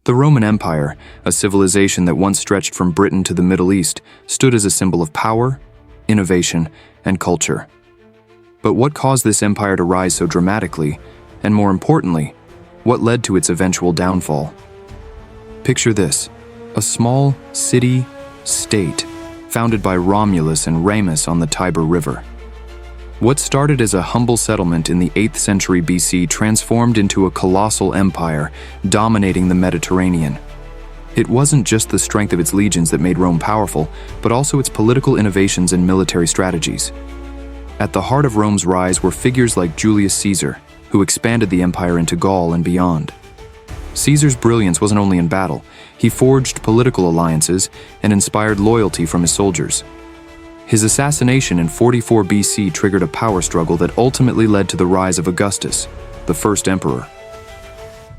The Roman Empire, a civilization that once stretched from Britain to the Middle East, stood as a symbol of power, innovation, and culture. But what caused this empire to rise so dramatically, and more importantly, what led to its eventual downfall? Picture this: a small city-state founded by Romulus and Remus on the Tiber River. What started as a humble settlement in the 8th century BC transformed into a colossal empire dominating the Mediterranean. It wasn't just the strength of its legions that made Rome powerful, but also its political innovations and military strategies. At the heart of Rome's rise were figures like Julius Caesar, who expanded the empire into Gaul and beyond. Caesar's brilliance wasn't only in battle, he forged political alliances and inspired loyalty from his soldiers. His assassination in 44 BC triggered a power struggle that ultimately led to the rise of Augustus, the first emperor.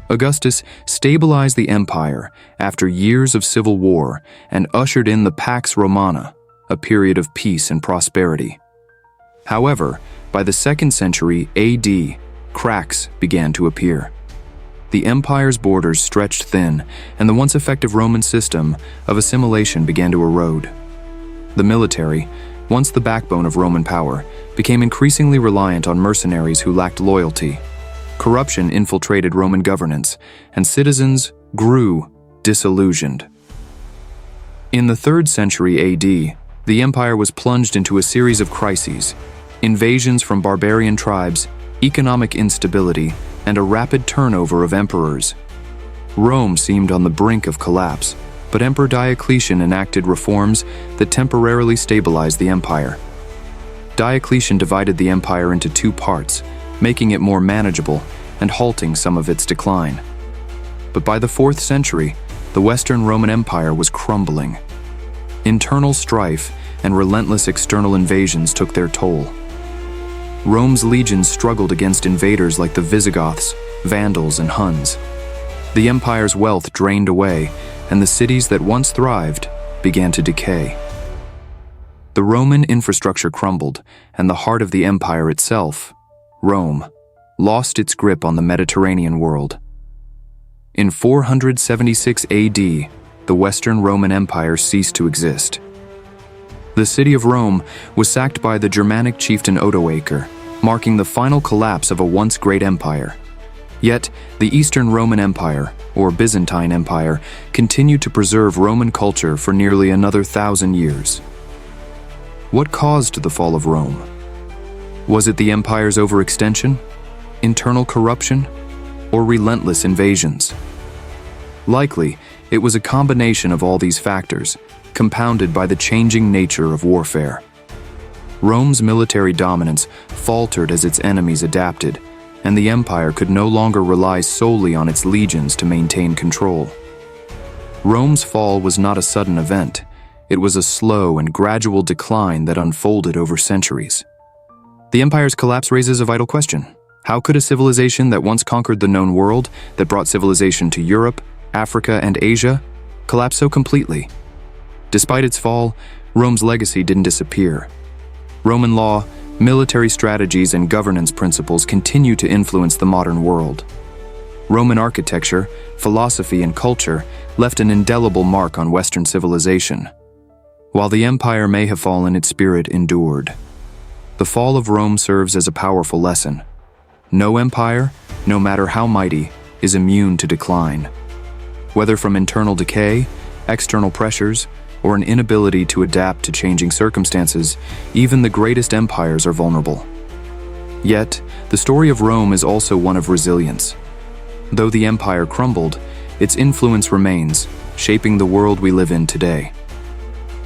Augustus stabilized the empire after years of civil war and ushered in the Pax Romana, a period of peace and prosperity. However, by the 2nd century AD, cracks began to appear. The empire's borders stretched thin, and the once effective Roman system of assimilation began to erode. The military, once the backbone of Roman power, became increasingly reliant on mercenaries who lacked loyalty. Corruption infiltrated Roman governance, and citizens grew disillusioned. In the 3rd century AD, the empire was plunged into a series of crises: invasions from barbarian tribes, economic instability, and a rapid turnover of emperors. Rome seemed on the brink of collapse, but Emperor Diocletian enacted reforms that temporarily stabilized the empire. Diocletian divided the empire into 2 parts, making it more manageable and halting some of its decline. But by the 4th century, the Western Roman Empire was crumbling. Internal strife and relentless external invasions took their toll. Rome's legions struggled against invaders like the Visigoths, Vandals, and Huns. The empire's wealth drained away, and the cities that once thrived began to decay. The Roman infrastructure crumbled, and the heart of the empire itself, Rome, lost its grip on the Mediterranean world. In 476 AD, the Western Roman Empire ceased to exist. The city of Rome was sacked by the Germanic chieftain Odoacer, marking the final collapse of a once great empire. Yet, the Eastern Roman Empire, or Byzantine Empire, continued to preserve Roman culture for nearly another 1,000 years. What caused the fall of Rome? Was it the empire's overextension, internal corruption, or relentless invasions? Likely, it was a combination of all these factors, compounded by the changing nature of warfare. Rome's military dominance faltered as its enemies adapted, and the empire could no longer rely solely on its legions to maintain control. Rome's fall was not a sudden event. It was a slow and gradual decline that unfolded over centuries. The empire's collapse raises a vital question. How could a civilization that once conquered the known world, that brought civilization to Europe, Africa, and Asia, collapse so completely? Despite its fall, Rome's legacy didn't disappear. Roman law, military strategies, and governance principles continue to influence the modern world. Roman architecture, philosophy, and culture left an indelible mark on Western civilization. While the empire may have fallen, its spirit endured. The fall of Rome serves as a powerful lesson. No empire, no matter how mighty, is immune to decline. Whether from internal decay, external pressures, or an inability to adapt to changing circumstances, even the greatest empires are vulnerable. Yet, the story of Rome is also one of resilience. Though the empire crumbled, its influence remains, shaping the world we live in today.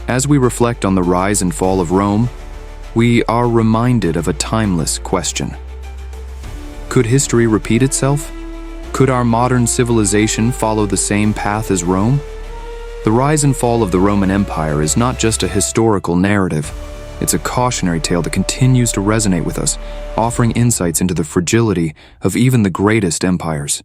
As we reflect on the rise and fall of Rome, we are reminded of a timeless question. Could history repeat itself? Could our modern civilization follow the same path as Rome? The rise and fall of the Roman Empire is not just a historical narrative. It's a cautionary tale that continues to resonate with us, offering insights into the fragility of even the greatest empires.